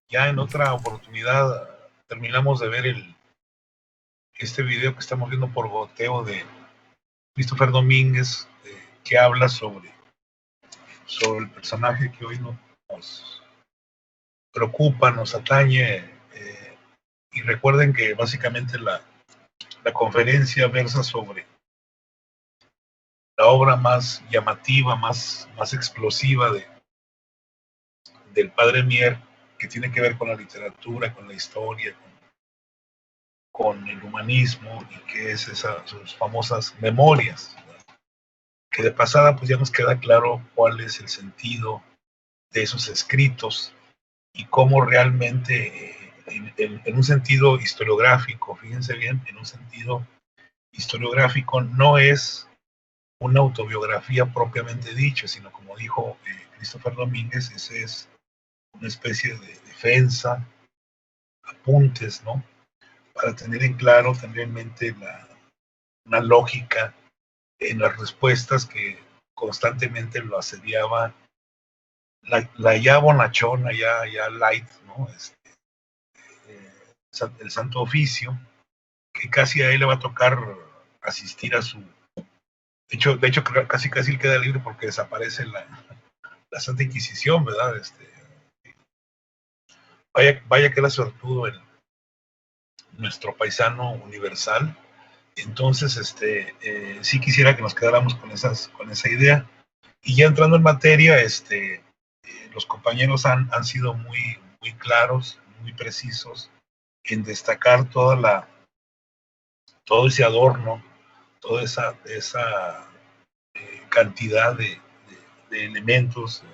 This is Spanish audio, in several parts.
ya en otra oportunidad terminamos de ver este video que estamos viendo por goteo de Christopher Domínguez, que habla sobre el personaje que hoy nos preocupa, nos atañe, y recuerden que básicamente la conferencia versa sobre la obra más llamativa, más explosiva del padre Mier, que tiene que ver con la literatura, con la historia, con el humanismo, y que es sus famosas memorias, ¿verdad? Que de pasada pues ya nos queda claro cuál es el sentido de esos escritos y cómo realmente, en un sentido historiográfico, fíjense bien, en un sentido historiográfico no es una autobiografía propiamente dicha, sino como dijo Christopher Domínguez, ese es una especie de defensa, apuntes, ¿no? Para tener en claro, tener en mente una lógica en las respuestas que constantemente lo asediaba la ya bonachona, ya light, ¿no? El Santo Oficio, que casi a él le va a tocar asistir a su... De hecho casi él queda libre porque desaparece la Santa Inquisición, ¿verdad? Vaya que era suertudo nuestro paisano universal. Entonces, sí quisiera que nos quedáramos con esa idea. Y ya entrando en materia, los compañeros han sido muy claros, muy precisos en destacar todo ese adorno, toda esa cantidad de elementos,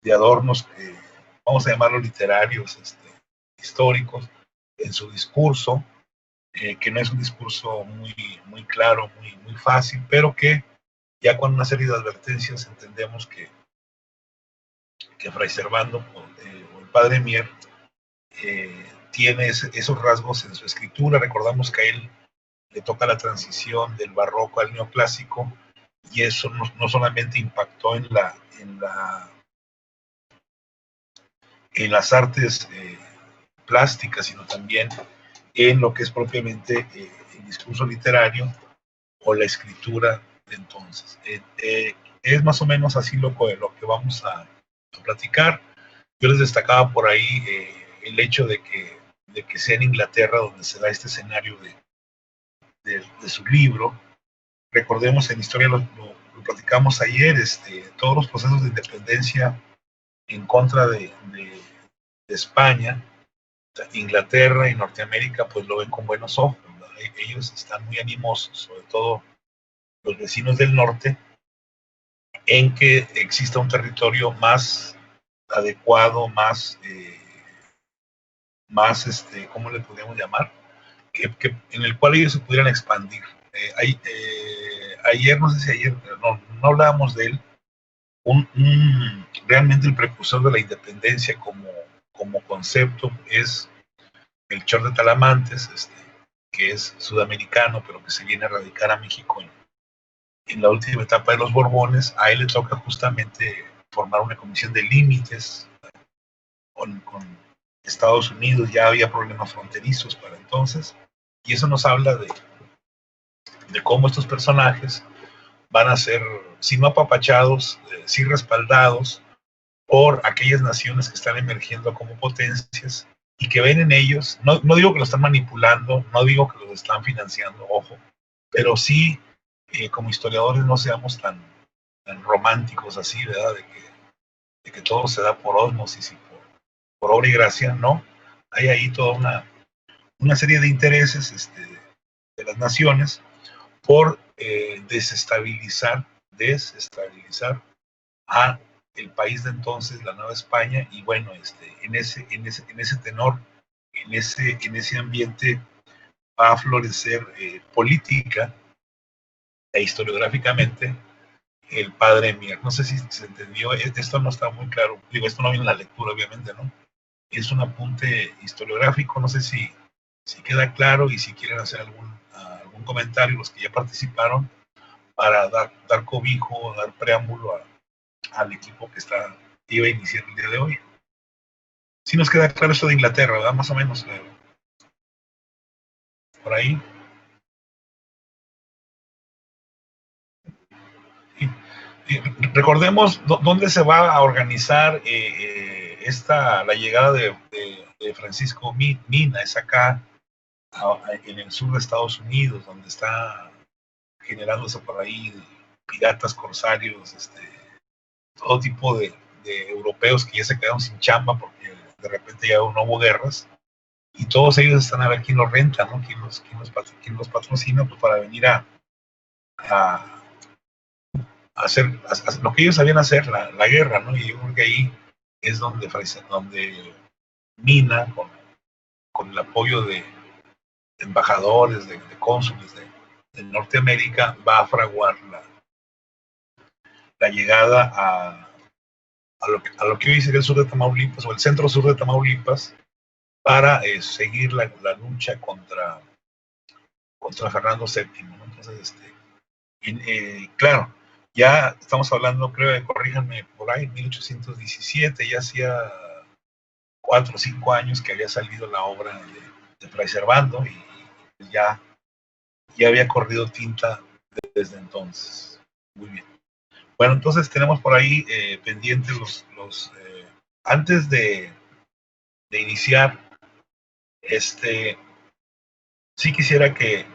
de adornos que vamos a llamarlos literarios, históricos, en su discurso, que no es un discurso muy claro, muy fácil, pero que ya con una serie de advertencias entendemos que Fray Servando o el padre Mier tiene esos rasgos en su escritura. Recordamos que a él le toca la transición del barroco al neoclásico, y eso no solamente impactó en las artes plásticas, sino también en lo que es propiamente el discurso literario o la escritura de entonces. Es más o menos así lo que vamos a platicar. Yo les destacaba por ahí el hecho de que sea en Inglaterra donde se da este escenario de su libro. Recordemos, en historia lo platicamos ayer, todos los procesos de independencia en contra de España, Inglaterra y Norteamérica pues lo ven con buenos ojos, ¿verdad? Ellos están muy animosos, sobre todo los vecinos del norte, en que exista un territorio más adecuado, ¿cómo le podríamos llamar? En el cual ellos se pudieran expandir. Ayer, no sé si ayer, no hablábamos de él, realmente el precursor de la independencia como concepto es Melchor de Talamantes, que es sudamericano, pero que se viene a radicar a México en la última etapa de los Borbones. A él le toca justamente formar una comisión de límites con Estados Unidos. Ya había problemas fronterizos para entonces, y eso nos habla de cómo estos personajes van a ser, si no apapachados, sí respaldados por aquellas naciones que están emergiendo como potencias y que ven en ellos, no digo que lo están manipulando, no digo que los están financiando, ojo, pero sí, como historiadores no seamos tan románticos así, ¿verdad? De que todo se da por ósmosis y por obra y gracia, ¿no? Hay ahí toda una serie de intereses de las naciones por desestabilizar a el país de entonces, la Nueva España. Y bueno, en ese tenor, en ese ambiente va a florecer política e historiográficamente el padre Mier. No sé si se entendió, esto no está muy claro, digo, esto no viene en la lectura, obviamente, ¿no? Es un apunte historiográfico, no sé si queda claro, y si quieren hacer algún comentario los que ya participaron para dar cobijo, dar preámbulo al equipo que iba a iniciar el día de hoy. Sí nos queda claro esto de Inglaterra, ¿verdad? Más o menos, por ahí. Y, y recordemos dónde se va a organizar la llegada de Francisco Mina, es acá en el sur de Estados Unidos, donde está generándose por ahí piratas, corsarios, todo tipo de europeos que ya se quedaron sin chamba porque de repente ya no hubo guerras, y todos ellos están a ver quién los renta, ¿no? Quién los patrocina, pues, para venir a hacer lo que ellos sabían hacer, la guerra, ¿no? Y yo creo que ahí es donde Mina, con el apoyo de embajadores, de cónsules de Norteamérica, va a fraguar la llegada a lo que hoy sería el sur de Tamaulipas o el centro sur de Tamaulipas para seguir la lucha contra Fernando VII, ¿no? Entonces, claro, ya estamos hablando, creo, corríjanme, por ahí, 1817, ya hacía 4 o 5 años que había salido la obra de Fray Servando, y ya había corrido tinta desde entonces. Muy bien. Bueno, entonces tenemos por ahí pendientes antes de iniciar, sí quisiera que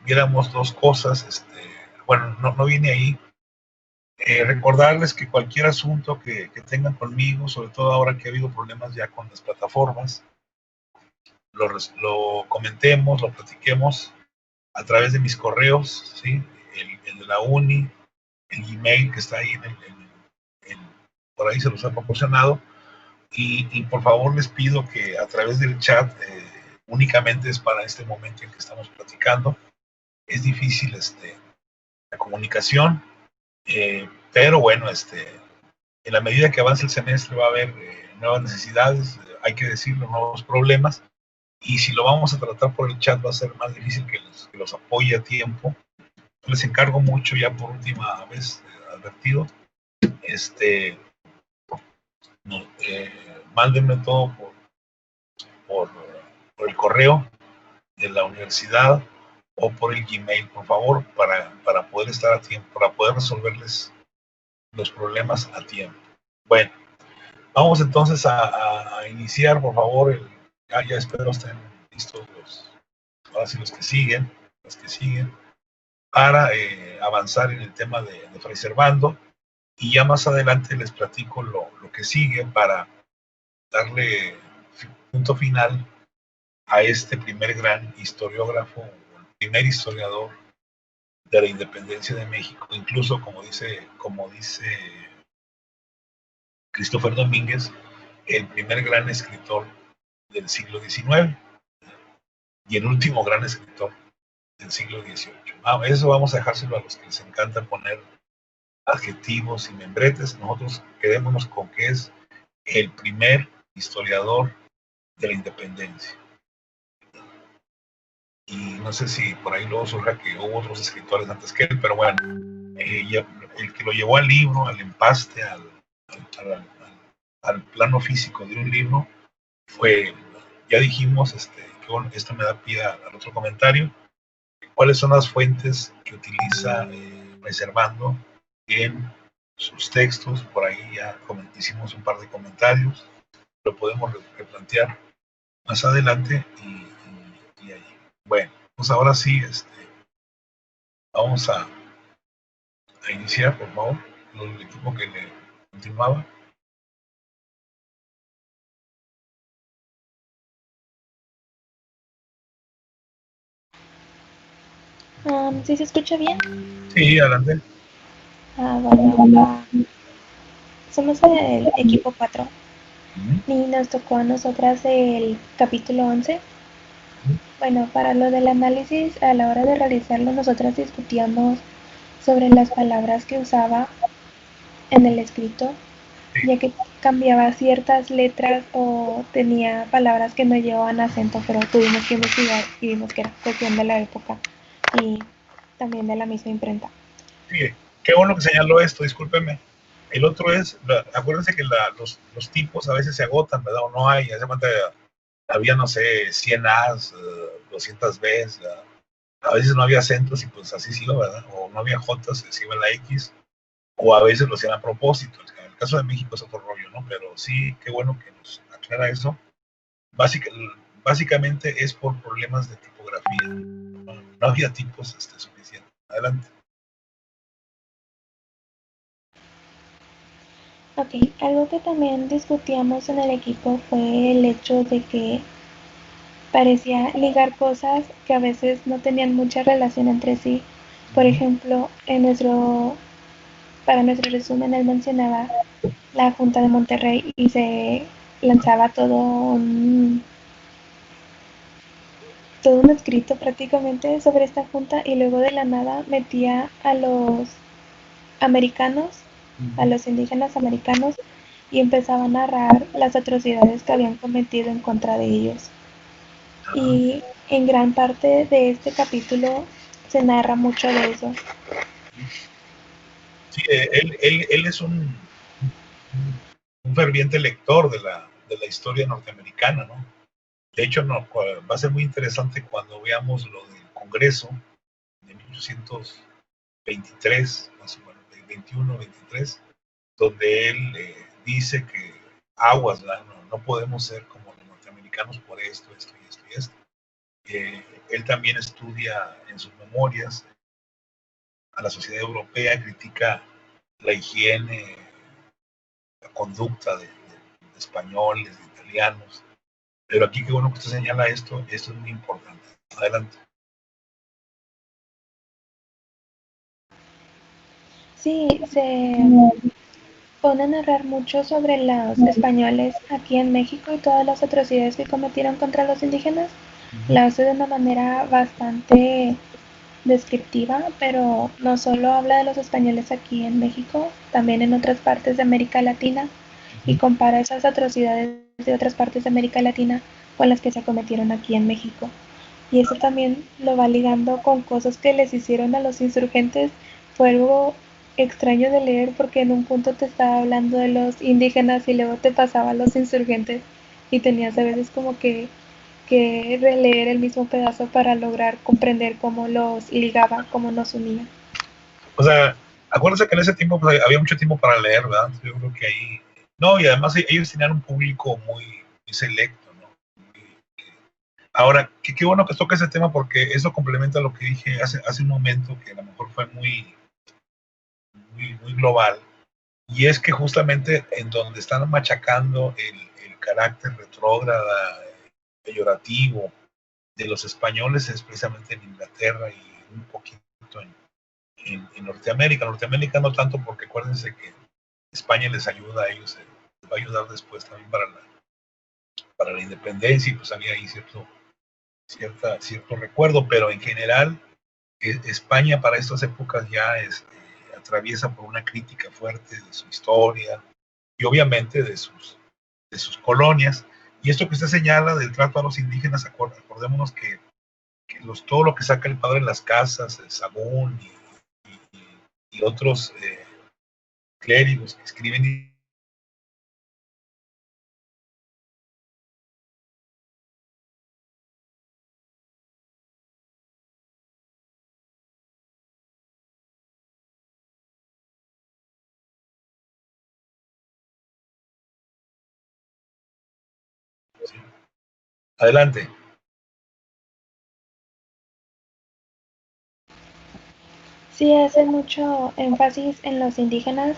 viéramos dos cosas, bueno, no viene ahí. Recordarles que cualquier asunto que tengan conmigo, sobre todo ahora que ha habido problemas ya con las plataformas, lo comentemos, lo platiquemos a través de mis correos, ¿sí? El de la uni, el Gmail que está ahí por ahí se los ha proporcionado, y por favor les pido que a través del chat, únicamente es para este momento en que estamos platicando. Es difícil la comunicación, pero bueno, en la medida que avance el semestre va a haber nuevas necesidades, hay que decirlo, nuevos problemas, y si lo vamos a tratar por el chat va a ser más difícil que los apoye a tiempo. Les encargo mucho, ya por última vez advertido, no, mándenme todo por, por el correo de la universidad o por el Gmail, por favor, para poder estar a tiempo, para poder resolverles los problemas a tiempo. Bueno, vamos entonces a iniciar, por favor. Ya espero estén listos ahora sí los que siguen, para avanzar en el tema de Fray Servando, y ya más adelante les platico lo que sigue para darle punto final a este primer gran historiógrafo, el primer historiador de la independencia de México, incluso como dice Christopher Domínguez, el primer gran escritor del siglo XIX y el último gran escritor del siglo XVIII. Eso vamos a dejárselo a los que les encanta poner adjetivos y membretes. Nosotros quedémonos con que es el primer historiador de la independencia. Y no sé si por ahí luego surja que hubo otros escritores antes que él, pero bueno, el que lo llevó al libro, al empaste, al plano físico de un libro, fue, ya dijimos, que bueno, esto me da pie al otro comentario, cuáles son las fuentes que utiliza Reservando en sus textos. Por ahí ya hicimos un par de comentarios, lo podemos replantear más adelante, y ahí. Bueno, pues ahora sí, vamos a iniciar, por favor, el equipo que le continuaba. ¿Sí se escucha bien? Sí, adelante. Bueno, somos el equipo 4 y nos tocó a nosotras el capítulo 11. Bueno, para lo del análisis, a la hora de realizarlo, nosotras discutíamos sobre las palabras que usaba en el escrito, ya que cambiaba ciertas letras o tenía palabras que no llevaban acento, pero tuvimos que investigar y vimos que era cuestión de la época y también de la misma imprenta. Sí, qué bueno que señaló esto, discúlpeme. El otro es, acuérdense que los tipos a veces se agotan, ¿verdad? O no hay, hace cuenta, había, no sé, 100 A's, 200 B's, ¿verdad? A veces no había acentos y pues así se iba, ¿verdad? O no había J's, se iba la X, o a veces lo hacían a propósito. En el caso de México es otro rollo, ¿no? Pero sí, qué bueno que nos aclara eso. Básicamente es por problemas de tipografía. No había tipos suficientes. Adelante. Ok, algo que también discutíamos en el equipo fue el hecho de que parecía ligar cosas que a veces no tenían mucha relación entre sí. Por ejemplo, para nuestro resumen él mencionaba la Junta de Monterrey y se lanzaba todo un escrito prácticamente sobre esta junta y luego de la nada metía a los americanos, a los indígenas americanos y empezaba a narrar las atrocidades que habían cometido en contra de ellos. Y en gran parte de este capítulo se narra mucho de eso. Sí, él es un ferviente lector de la historia norteamericana, ¿no? De hecho, no, va a ser muy interesante cuando veamos lo del Congreso de 1823, más o menos, de 21, 23, donde él dice que aguas, no podemos ser como los norteamericanos por esto, esto y esto y esto. Él también estudia en sus memorias a la sociedad europea, critica la higiene, la conducta de españoles, de italianos. Pero aquí qué bueno que usted señala esto es muy importante. Adelante. Sí, se pone a narrar mucho sobre los españoles aquí en México y todas las atrocidades que cometieron contra los indígenas. La hace de una manera bastante descriptiva, pero no solo habla de los españoles aquí en México, también en otras partes de América Latina y compara esas atrocidades de otras partes de América Latina con las que se cometieron aquí en México. Y eso también lo va ligando con cosas que les hicieron a los insurgentes. Fue algo extraño de leer porque en un punto te estaba hablando de los indígenas y luego te pasaba a los insurgentes y tenías a veces como que releer el mismo pedazo para lograr comprender cómo los ligaba, cómo nos unía. O sea, acuérdense que en ese tiempo pues, había mucho tiempo para leer, ¿verdad? Yo creo que ahí. No, y además ellos tenían un público muy selecto, ¿no? Ahora, qué bueno que toque ese tema porque eso complementa lo que dije hace un momento, que a lo mejor fue muy global. Y es que justamente en donde están machacando el carácter retrógrada, peyorativo de los españoles es precisamente en Inglaterra y un poquito en Norteamérica. Norteamérica no tanto porque acuérdense que España les ayuda a ellos, les va a ayudar después también para la independencia y pues había ahí cierto recuerdo, pero en general España para estas épocas ya atraviesa por una crítica fuerte de su historia y obviamente de sus colonias. Y esto que usted señala del trato a los indígenas, acordémonos que todo lo que saca el padre en las casas, el Sagún y otros clérigos que escriben. ¿Sí? Adelante. Sí, hace mucho énfasis en los indígenas,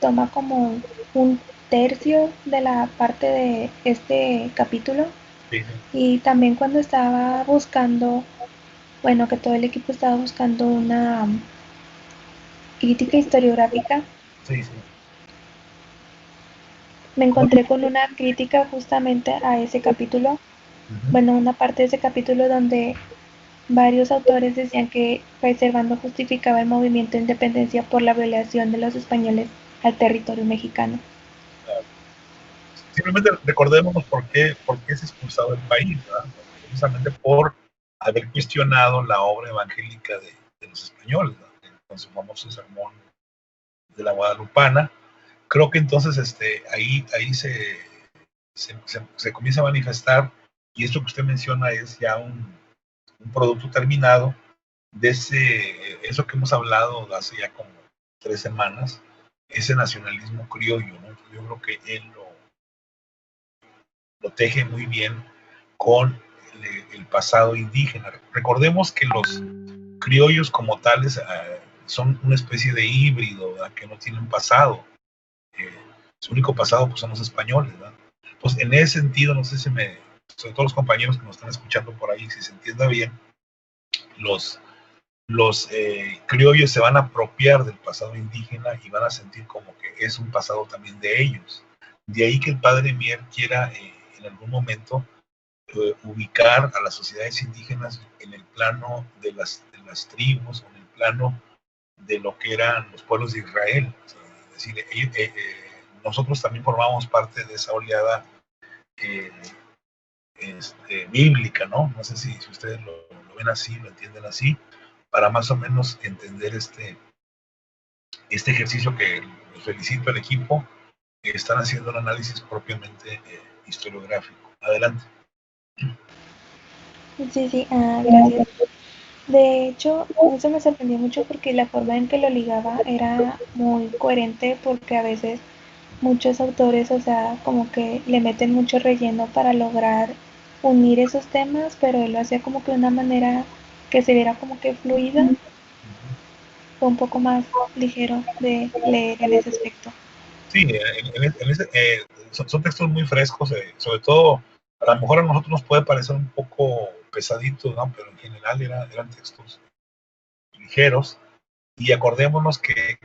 toma como un tercio de la parte de este capítulo Sí, y también cuando estaba buscando, bueno, que todo el equipo estaba buscando una crítica historiográfica, sí, sí. me No, encontré con una crítica justamente a ese capítulo, bueno, una parte de ese capítulo donde varios autores decían que Fray Servando justificaba el movimiento de independencia por la violación de los españoles al territorio mexicano. simplemente recordémonos por qué es expulsado del país, ¿verdad? Precisamente por haber cuestionado la obra evangélica de los españoles, ¿verdad? Con su famoso sermón de la guadalupana. Creo que entonces ahí se comienza a manifestar, y esto que usted menciona es ya un producto terminado de eso que hemos hablado hace ya como 3 semanas, ese nacionalismo criollo, ¿no? Yo creo que él lo teje muy bien con el pasado indígena. Recordemos que los criollos como tales son una especie de híbrido, ¿verdad? Que no tienen pasado. Su único pasado pues, son los españoles, ¿verdad? Pues en ese sentido, no sé si sobre todo los compañeros que nos están escuchando por ahí, si se entienda bien, los criollos se van a apropiar del pasado indígena y van a sentir como que es un pasado también de ellos. De ahí que el padre Mier quiera en algún momento ubicar a las sociedades indígenas en el plano de las tribus, en el plano de lo que eran los pueblos de Israel. O sea, es decir, nosotros también formamos parte de esa oleada bíblica, ¿no? No sé si ustedes lo ven así, lo entienden así, para más o menos entender este ejercicio que les felicito al equipo, que están haciendo un análisis propiamente historiográfico. Adelante. Sí, gracias. De hecho, eso me sorprendió mucho porque la forma en que lo ligaba era muy coherente, porque a veces muchos autores, o sea, como que le meten mucho relleno para lograr unir esos temas, pero él lo hacía como que de una manera que se viera como que fluida, fue un poco más ligero de leer en ese aspecto. Sí, son textos muy frescos, sobre todo, a lo mejor a nosotros nos puede parecer un poco pesadito, ¿no? Pero en general eran textos ligeros. Y acordémonos que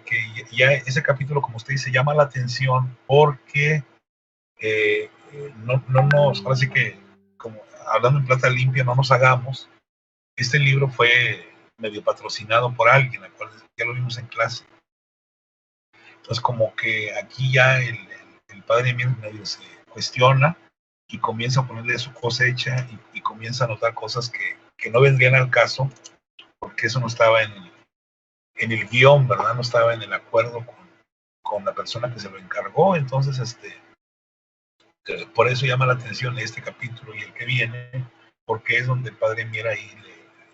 ya ese capítulo, como usted dice, llama la atención porque no nos, ahora sí que, como hablando en plata limpia, no nos hagamos. Este libro fue medio patrocinado por alguien, al cual ya lo vimos en clase. Entonces, como que aquí ya el padre medio se cuestiona y comienza a ponerle su cosecha y comienza a notar cosas que no vendrían al caso, porque eso no estaba en el guión, ¿verdad? No estaba en el acuerdo con la persona que se lo encargó. Entonces, por eso llama la atención este capítulo y el que viene, porque es donde el padre Mier ahí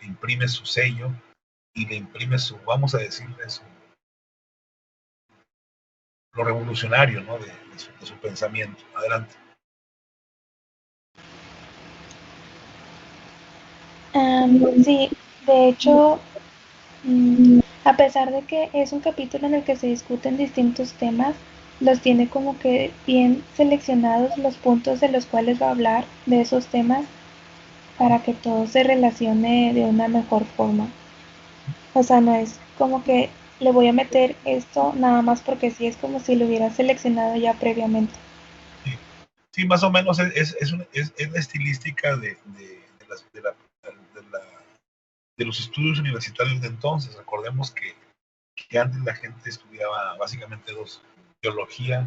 le imprime su sello y le imprime vamos a decirle, lo revolucionario, ¿no? de su pensamiento. Adelante. Sí, de hecho, a pesar de que es un capítulo en el que se discuten distintos temas, los tiene como que bien seleccionados los puntos de los cuales va a hablar de esos temas para que todo se relacione de una mejor forma. O sea, no es como que le voy a meter esto nada más porque sí, es como si lo hubiera seleccionado ya previamente. Sí, más o menos es la estilística de los estudios universitarios de entonces. Recordemos que antes la gente estudiaba básicamente dos: teología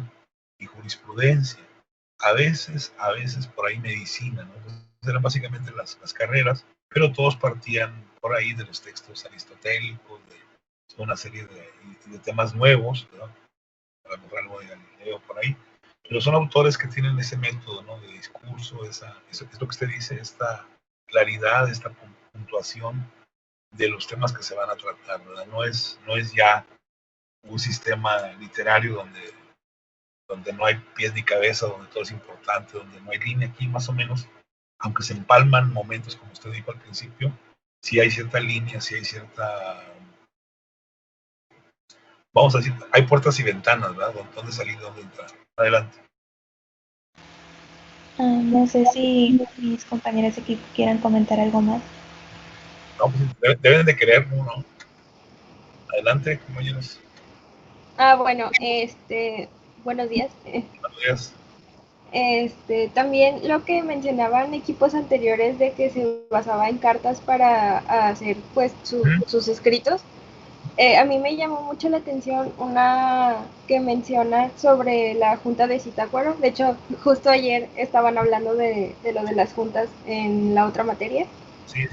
y jurisprudencia. A veces por ahí medicina, ¿no? Entonces eran básicamente las carreras, pero todos partían por ahí de los textos aristotélicos, de una serie de temas nuevos, ¿no? A lo mejor algo de Galileo por ahí, pero son autores que tienen ese método, ¿no? De discurso, eso es lo que usted dice, esta claridad, esta puntuación de los temas que se van a tratar, ¿verdad? No es ya un sistema literario donde no hay pies ni cabeza, donde todo es importante, donde no hay línea. Aquí más o menos, aunque se empalman momentos, como usted dijo al principio, sí hay cierta línea, sí hay cierta, vamos a decir, hay puertas y ventanas, ¿verdad? Dónde salir, dónde entrar. Adelante. No sé si mis compañeros de equipo quieran comentar algo más. No, pues deben de querer, ¿no? Adelante, compañeros. Bueno, buenos días. Buenos días. También lo que mencionaban equipos anteriores de que se basaba en cartas para hacer pues sus escritos. A mí me llamó mucho la atención una que menciona sobre la junta de Zitácuaro. De hecho, justo ayer estaban hablando de lo de las juntas en la otra materia. Sí.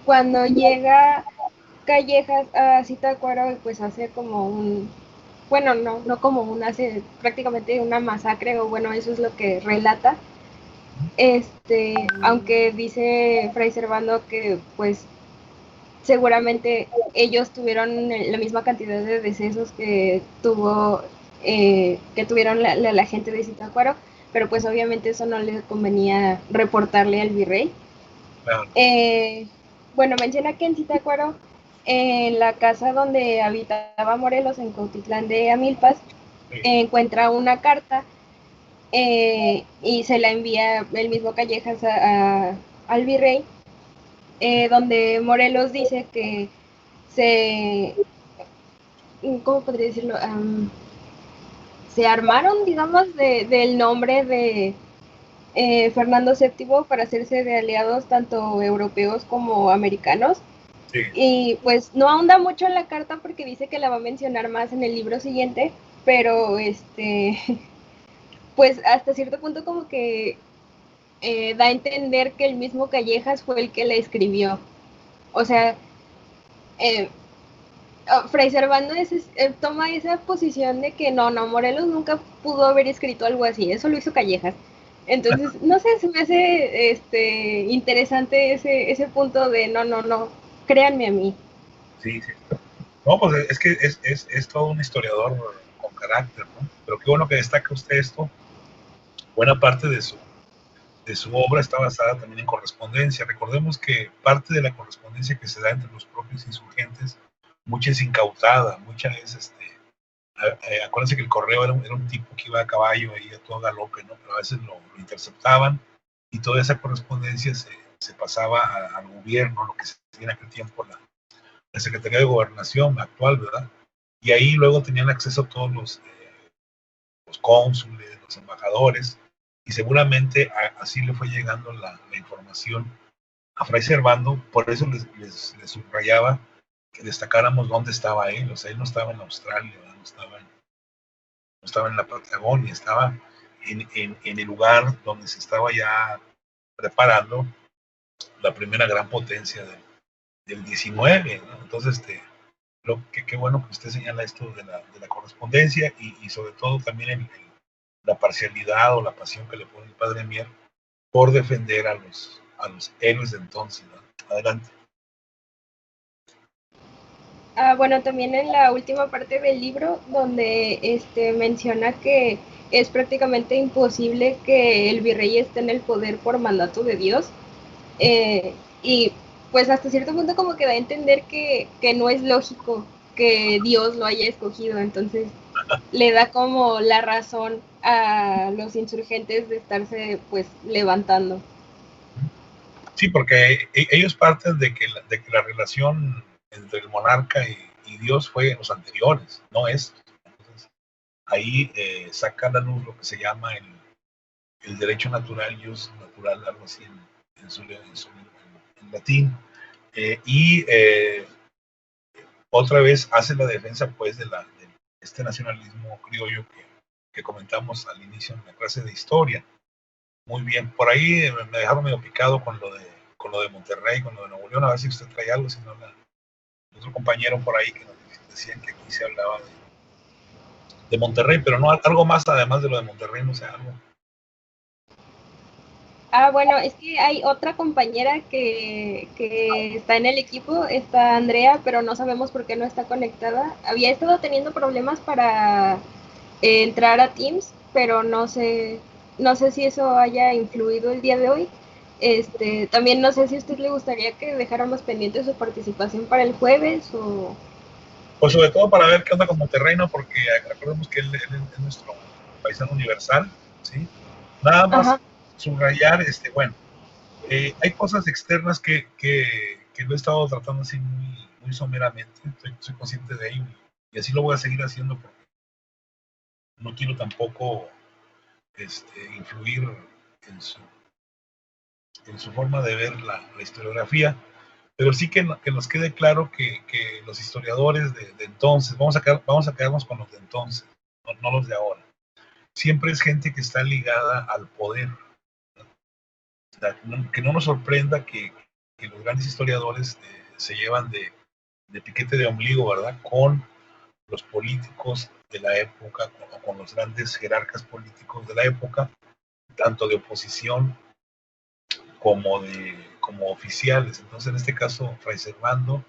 Cuando llega Callejas a Zitácuaro y pues hace como bueno, no como hace prácticamente una masacre, o bueno, eso es lo que relata. Aunque dice Fray Servando que pues seguramente ellos tuvieron la misma cantidad de decesos que tuvieron la gente de Zitácuaro, pero pues obviamente eso no le convenía reportarle al virrey. Claro. Bueno, menciona que en Zitácuaro, en la casa donde habitaba Morelos, en Cuautitlán de Amilpas, Sí. encuentra una carta y se la envía el mismo Callejas al virrey, donde Morelos dice que ¿cómo podría decirlo? Se armaron, digamos, del nombre de Fernando VII para hacerse de aliados tanto europeos como americanos. Sí. Y pues no ahonda mucho en la carta porque dice que la va a mencionar más en el libro siguiente, pero pues hasta cierto punto como que da a entender que el mismo Callejas fue el que la escribió. O sea, Fray Servando toma esa posición de que no, Morelos nunca pudo haber escrito algo así, eso lo hizo Callejas. Entonces, no sé, se me hace interesante ese punto de no, créanme a mí. Sí. No, pues es que es todo un historiador con carácter, ¿no? Pero qué bueno que destaca usted esto. Buena parte de su obra está basada también en correspondencia. Recordemos que parte de la correspondencia que se da entre los propios insurgentes, mucha es incautada, mucha es, acuérdense que el correo era un tipo que iba a caballo ahí a todo galope, ¿no? Pero a veces lo interceptaban y toda esa correspondencia se pasaba al gobierno, lo que se hacía en aquel tiempo la Secretaría de Gobernación actual, ¿verdad? Y ahí luego tenían acceso a todos los cónsules, los embajadores, y seguramente así le fue llegando la información a Fray Servando. Por eso les subrayaba que destacáramos dónde estaba él. O sea, él no estaba en Australia, no estaba en la Patagonia, estaba en el lugar donde se estaba ya preparando la primera gran potencia del 19, ¿no? Entonces, qué bueno que usted señala esto de la correspondencia y sobre todo también la parcialidad o la pasión que le pone el padre Mier por defender a los héroes de entonces, ¿no? Adelante. Bueno, también en la última parte del libro, donde menciona que es prácticamente imposible que el virrey esté en el poder por mandato de Dios. Y pues hasta cierto punto como que da a entender que no es lógico que Dios lo haya escogido, entonces le da como la razón a los insurgentes de estarse pues levantando. Sí, porque ellos parten de que la relación entre el monarca y Dios fue en los anteriores, no es. Entonces, ahí saca a la luz lo que se llama el derecho natural, jus natural, algo así en latín. Y otra vez hace la defensa pues de este nacionalismo criollo que comentamos al inicio en la clase de historia. Muy bien, por ahí me dejaron medio picado con lo de Monterrey, con lo de Nuevo León, a ver si usted trae algo, si no, otro compañero por ahí que nos decían que aquí se hablaba de Monterrey, pero no algo más además de lo de Monterrey, no sé, algo. Bueno, es que hay otra compañera que está en el equipo, está Andrea, pero no sabemos por qué no está conectada. Había estado teniendo problemas para entrar a Teams, pero no sé si eso haya influido el día de hoy. También no sé si a usted le gustaría que dejáramos pendiente su participación para el jueves o... Pues sobre todo para ver qué onda con Monterrey, ¿no? Porque recordemos que él es nuestro paisano universal, ¿sí? Nada más. Ajá. Subrayar, bueno, hay cosas externas que lo he estado tratando así muy someramente, soy consciente de ello y así lo voy a seguir haciendo porque no quiero tampoco influir en su forma de ver la historiografía, pero sí que nos quede claro que los historiadores de entonces, vamos a quedarnos con los de entonces, no los de ahora, siempre es gente que está ligada al poder. Que no nos sorprenda que los grandes historiadores se llevan de piquete de ombligo, ¿verdad? Con los políticos de la época, con los grandes jerarcas políticos de la época, tanto de oposición como oficiales. Entonces, en este caso, Fray Servando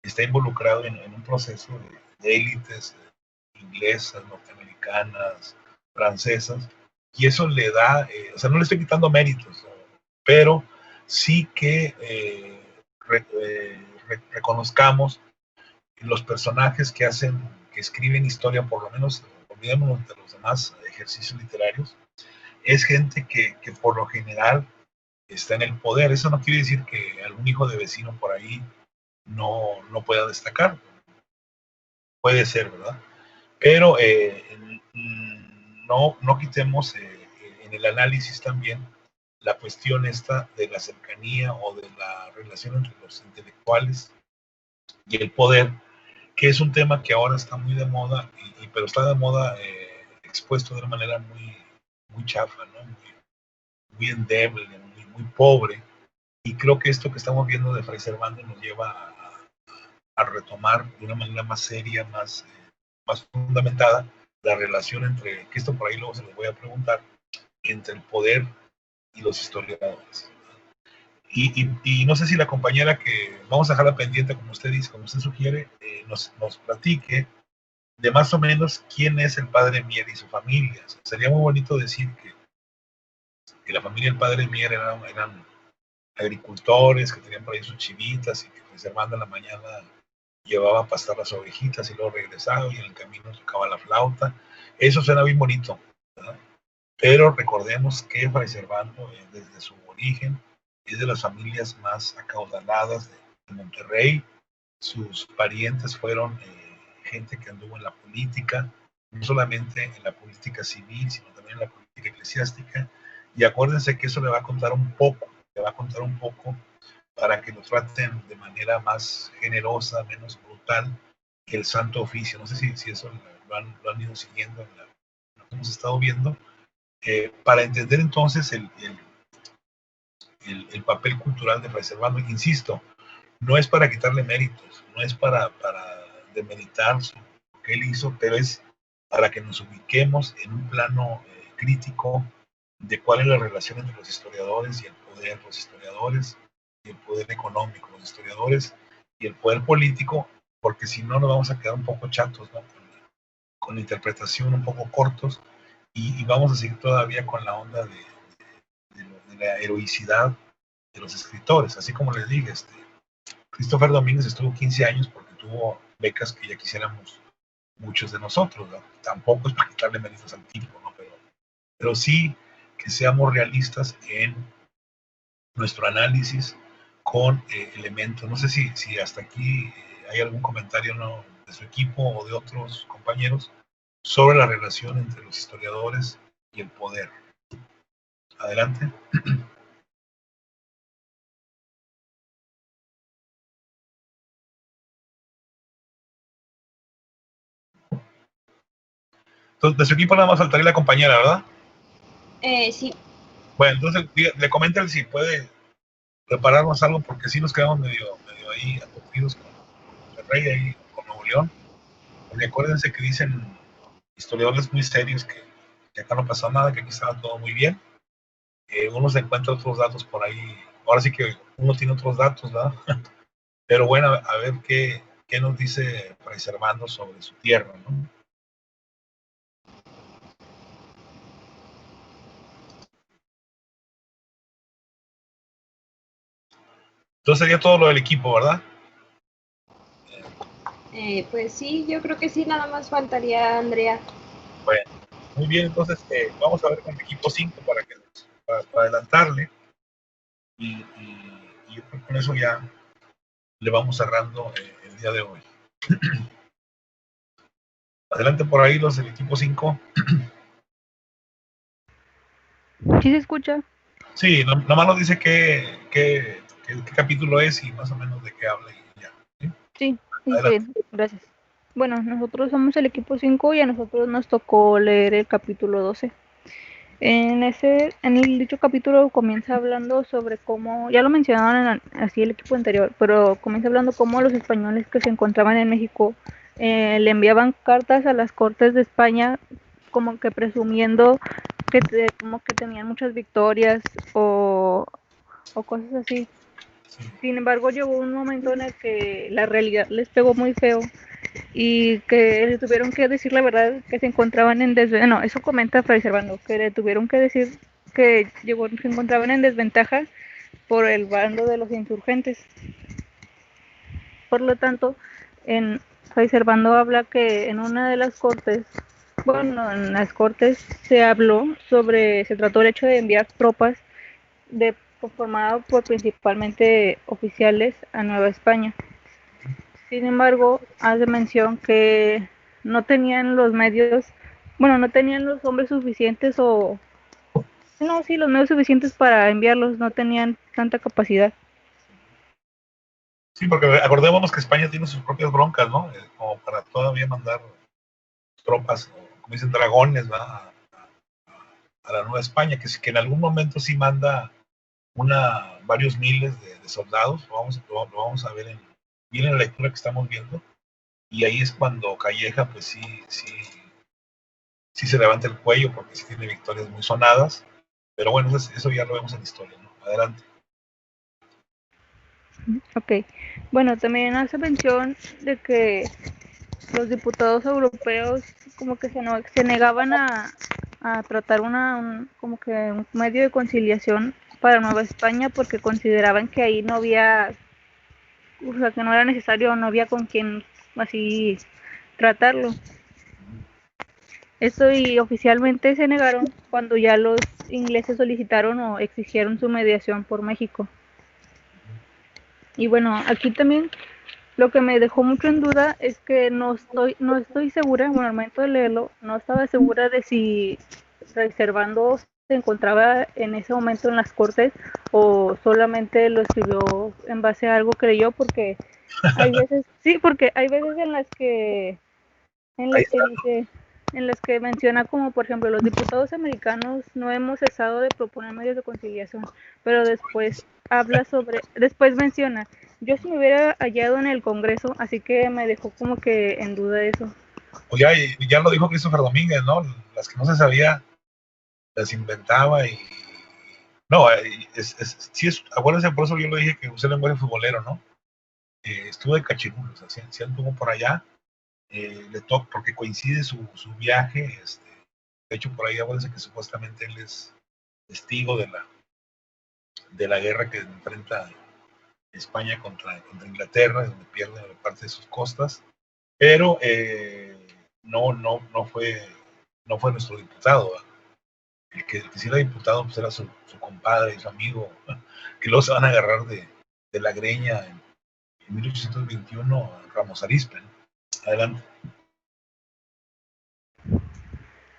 está involucrado en un proceso de élites inglesas, norteamericanas, francesas, y eso le da, o sea, no le estoy quitando méritos, pero sí que reconozcamos los personajes que escriben historia, por lo menos olvidémonos de los demás ejercicios literarios, es gente que por lo general está en el poder. Eso no quiere decir que algún hijo de vecino por ahí no pueda destacar. Puede ser, ¿verdad? Pero no quitemos en el análisis también la cuestión esta de la cercanía o de la relación entre los intelectuales y el poder, que es un tema que ahora está muy de moda, pero está de moda expuesto de una manera muy chafa, ¿no? Muy endeble, muy pobre. Y creo que esto que estamos viendo de Fray Servando nos lleva a retomar de una manera más seria, más fundamentada, la relación entre, que esto por ahí luego se los voy a preguntar, entre el poder y los historiadores. Y no sé si la compañera que vamos a dejarla pendiente, como usted dice, como usted sugiere, nos platique de más o menos quién es el padre Mier y su familia. O sea, sería muy bonito decir que la familia del padre Mier eran agricultores, que tenían por ahí sus chivitas y que reservando en la mañana llevaba a pastar las ovejitas y luego regresaba y en el camino tocaba la flauta. Eso suena bien bonito, ¿verdad? Pero recordemos que Fray Servando, desde su origen, es de las familias más acaudaladas de Monterrey. Sus parientes fueron gente que anduvo en la política, no solamente en la política civil, sino también en la política eclesiástica. Y acuérdense que eso le va a contar un poco para que lo traten de manera más generosa, menos brutal que el Santo Oficio. No sé si eso lo han ido siguiendo en lo que hemos estado viendo. Para entender entonces el papel cultural de Fray Servando, insisto, no es para quitarle méritos, no es para demeritar lo que él hizo, pero es para que nos ubiquemos en un plano crítico de cuál es la relación entre los historiadores y el poder, los historiadores y el poder económico, los historiadores y el poder político, porque si no nos vamos a quedar un poco chatos, ¿no? Con la interpretación un poco cortos y vamos a seguir todavía con la onda de la heroicidad de los escritores, así como les dije, Christopher Domínguez estuvo 15 años porque tuvo becas que ya quisiéramos muchos de nosotros, ¿no? Tampoco es para quitarle méritos al tipo, ¿no? Pero sí que seamos realistas en nuestro análisis con elementos. No sé si hasta aquí hay algún comentario, ¿no?, de su equipo o de otros compañeros sobre la relación entre los historiadores y el poder. Adelante. Entonces, de su equipo nada más faltaría la compañera, ¿verdad? Sí. Bueno, entonces le comenten si puede prepararnos algo, porque sí nos quedamos medio ahí aturdidos con Monterrey, ahí con Nuevo León. Porque acuérdense que dicen historiadores muy serios que acá no pasó nada, que aquí estaba todo muy bien. Uno se encuentra otros datos por ahí. Ahora sí que uno tiene otros datos, ¿verdad? Pero bueno, a ver qué nos dice Fray Servando sobre su tierra, ¿no? Entonces sería todo lo del equipo, ¿verdad? Pues sí, yo creo que sí, nada más faltaría Andrea. Bueno, muy bien, entonces vamos a ver con el equipo 5 para adelantarle y yo creo que con eso ya le vamos cerrando el día de hoy. Adelante por ahí los del equipo 5. ¿Sí se escucha? Sí, nomás nos dice qué capítulo es y más o menos de qué habla y ya. Sí, está bien, gracias. Bueno, nosotros somos el equipo 5 y a nosotros nos tocó leer el capítulo 12. En el dicho capítulo comienza hablando sobre cómo, ya lo mencionaron así el equipo anterior, pero comienza hablando cómo los españoles que se encontraban en México le enviaban cartas a las Cortes de España como que presumiendo como que tenían muchas victorias o cosas así. Sin embargo, llegó un momento en el que la realidad les pegó muy feo y que le tuvieron que decir la verdad, que se encontraban en desventaja. No, eso comenta Fray Servando, que le tuvieron que decir que se encontraban en desventaja por el bando de los insurgentes. Por lo tanto, en Fray Servando habla que en una de las cortes, bueno, en las cortes se trató el hecho de enviar tropas conformado por principalmente oficiales a Nueva España. Sin embargo, hace mención que no tenían los medios, bueno, no tenían los hombres suficientes los medios suficientes para enviarlos, no tenían tanta capacidad. Sí, porque acordémonos que España tiene sus propias broncas, ¿no? Como para todavía mandar tropas, como dicen, dragones, ¿verdad? A la Nueva España, que en algún momento sí manda varios miles de soldados, lo vamos a ver bien en la lectura que estamos viendo, y ahí es cuando Calleja, pues sí se levanta el cuello, porque sí tiene victorias muy sonadas, pero bueno, eso ya lo vemos en la historia, ¿no? Adelante. Ok, bueno, también hace mención de que los diputados europeos como que se negaban a tratar como que un medio de conciliación para Nueva España porque consideraban que ahí no había, o sea, que no era necesario, no había con quien así tratarlo. Esto y oficialmente se negaron cuando ya los ingleses solicitaron o exigieron su mediación por México. Y bueno, aquí también lo que me dejó mucho en duda es que no estoy segura, bueno, al momento de leerlo, no estaba segura de si Servando se encontraba en ese momento en las cortes o solamente lo escribió en base a algo que leyó, porque hay veces, sí, porque hay veces en las que menciona como por ejemplo los diputados americanos no hemos cesado de proponer medios de conciliación, pero después menciona, yo si me hubiera hallado en el Congreso, así que me dejó como que en duda eso. Pues ya lo dijo Christopher Domínguez, ¿no? Las que no se sabía, las inventaba y... No, sí acuérdense, por eso yo le dije que usé el lenguaje futbolero, ¿no? Estuvo de cachirulo, o sea, si anduvo por allá, le toca, porque coincide su viaje, de hecho por ahí acuérdense que supuestamente él es testigo de la guerra que enfrenta España contra Inglaterra, donde pierde parte de sus costas, pero no fue nuestro diputado. El que sí era diputado pues era su compadre y su amigo, que luego se van a agarrar de la greña en 1821, Ramos Arizpe. Adelante.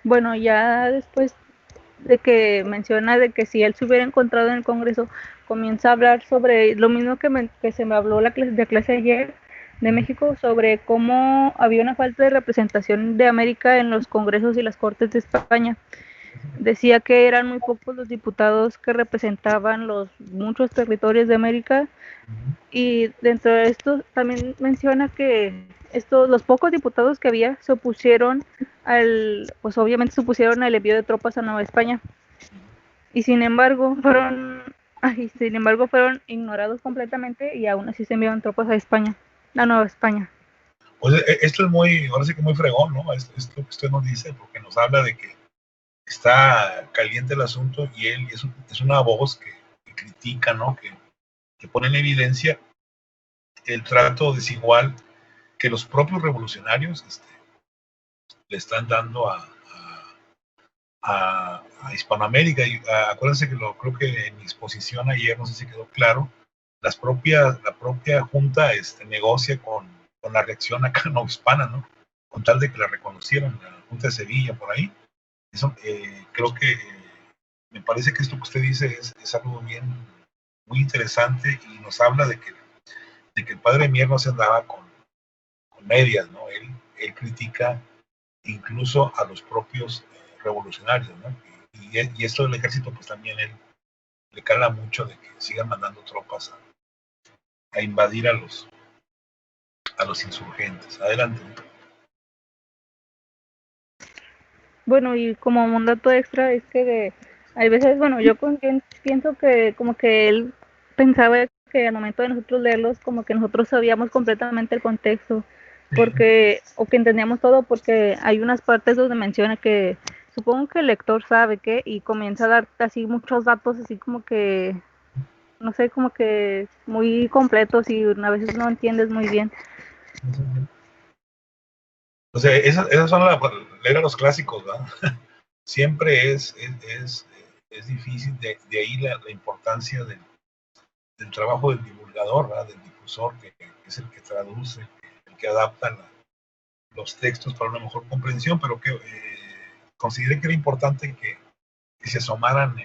Bueno, ya después de que menciona de que si él se hubiera encontrado en el Congreso, comienza a hablar sobre lo mismo que se me habló la clase ayer de México, sobre cómo había una falta de representación de América en los congresos y las cortes de España. Decía que eran muy pocos los diputados que representaban los muchos territorios de América, y dentro de esto también menciona que los pocos diputados que había se opusieron pues obviamente se opusieron al envío de tropas a Nueva España, y sin embargo fueron ignorados completamente, y aún así se enviaron tropas a Nueva España. Pues esto es ahora sí que muy fregón, ¿no? Esto que usted nos dice, porque nos habla de que está caliente el asunto y él es una voz que critica, ¿no? Que pone en evidencia el trato desigual que los propios revolucionarios le están dando a Hispanoamérica. Y acuérdense que creo que en mi exposición ayer, no sé si quedó claro, la propia Junta negocia con la reacción acá no hispana, ¿no? Con tal de que la reconocieran, la Junta de Sevilla, por ahí. Eso, creo que me parece que esto que usted dice es algo muy interesante y nos habla de que el padre Mier no se andaba con medias, ¿no? Él critica incluso a los propios revolucionarios, ¿no? y esto del ejército, pues también él le cala mucho de que sigan mandando tropas a invadir a los insurgentes. Adelante. Bueno, y como un dato extra es que hay veces, bueno, yo pienso que como que él pensaba que al momento de nosotros leerlos, como que nosotros sabíamos completamente el contexto, porque, o que entendíamos todo, porque hay unas partes donde menciona que supongo que el lector sabe que, y comienza a dar así muchos datos, así como que, no sé, como que muy completos y a veces no entiendes muy bien. O sea, esas son leer a los clásicos, ¿verdad? Siempre es difícil, de ahí la importancia del trabajo del divulgador, ¿verdad? Del difusor, que es el que traduce, el que adapta los textos para una mejor comprensión, pero que consideré que era importante que se asomaran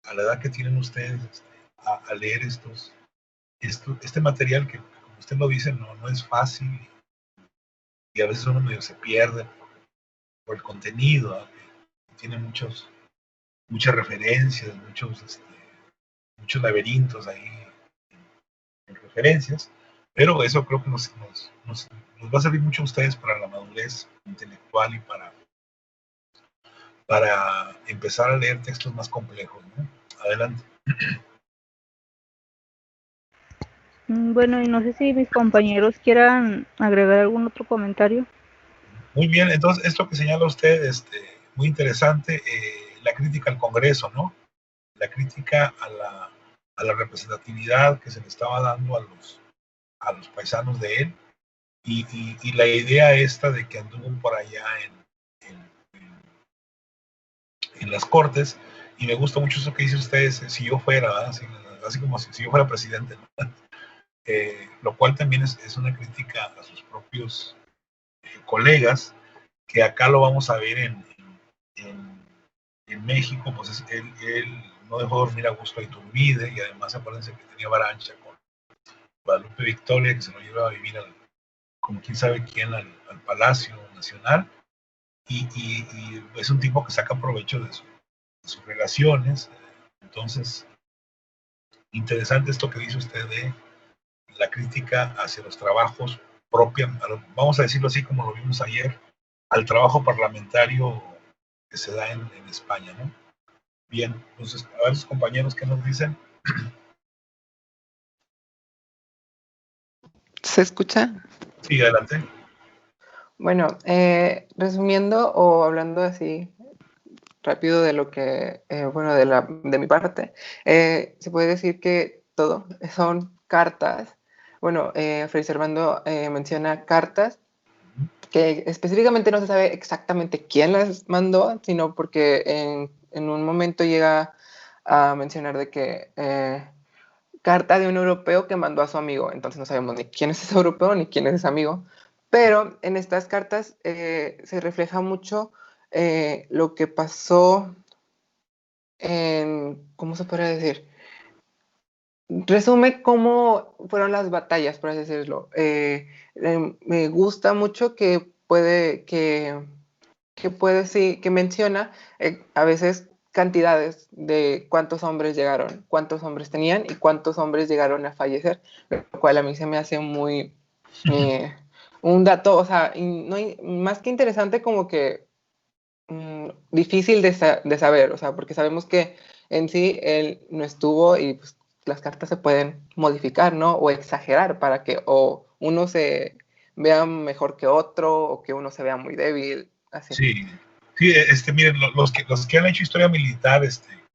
a la edad que tienen ustedes a leer este material que, como usted lo dice, no es fácil y a veces uno medio se pierde por el contenido, ¿no? Que tiene muchas referencias, muchos laberintos ahí en referencias, pero eso creo que nos va a servir mucho a ustedes para la madurez intelectual y para empezar a leer textos más complejos, ¿no? Adelante. Bueno, y no sé si mis compañeros quieran agregar algún otro comentario. Muy bien, entonces esto que señala usted, muy interesante, la crítica al Congreso, ¿no? La crítica a la representatividad que se le estaba dando a los paisanos de él, y la idea esta de que anduvo por allá en las Cortes, y me gusta mucho eso que dice usted, si yo fuera, así como si yo fuera presidente, ¿no? Lo cual también es una crítica a sus propios colegas, que acá lo vamos a ver en México, pues él no dejó dormir a gusto a Iturbide, y además acuérdense que tenía avalancha con Guadalupe Victoria, que se lo lleva a vivir como quién sabe quién al Palacio Nacional, y es un tipo que saca provecho de sus relaciones. Entonces, interesante esto que dice usted de la crítica hacia los trabajos propios, vamos a decirlo así como lo vimos ayer, al trabajo parlamentario que se da en España, ¿no? Bien, entonces, a ver sus compañeros qué nos dicen. ¿Se escucha? Sí, adelante. Bueno, resumiendo o hablando así rápido de lo que, bueno, de mi parte, se puede decir que todo son cartas. Bueno, Fray Servando menciona cartas que específicamente no se sabe exactamente quién las mandó, sino porque en un momento llega a mencionar de que carta de un europeo que mandó a su amigo, entonces no sabemos ni quién es ese europeo ni quién es ese amigo, pero en estas cartas se refleja mucho lo que pasó en, ¿cómo se podría decir? Resume cómo fueron las batallas, por así decirlo. Me gusta mucho que sí, que menciona a veces cantidades de cuántos hombres llegaron, cuántos hombres tenían y cuántos hombres llegaron a fallecer, lo cual a mí se me hace muy un dato, o sea, no, más que interesante, como que difícil de saber, o sea, porque sabemos que en sí él no estuvo y pues, las cartas se pueden modificar, ¿no? O exagerar para que o uno se vea mejor que otro o que uno se vea muy débil, así. Sí, sí, miren, los que han hecho historia militar,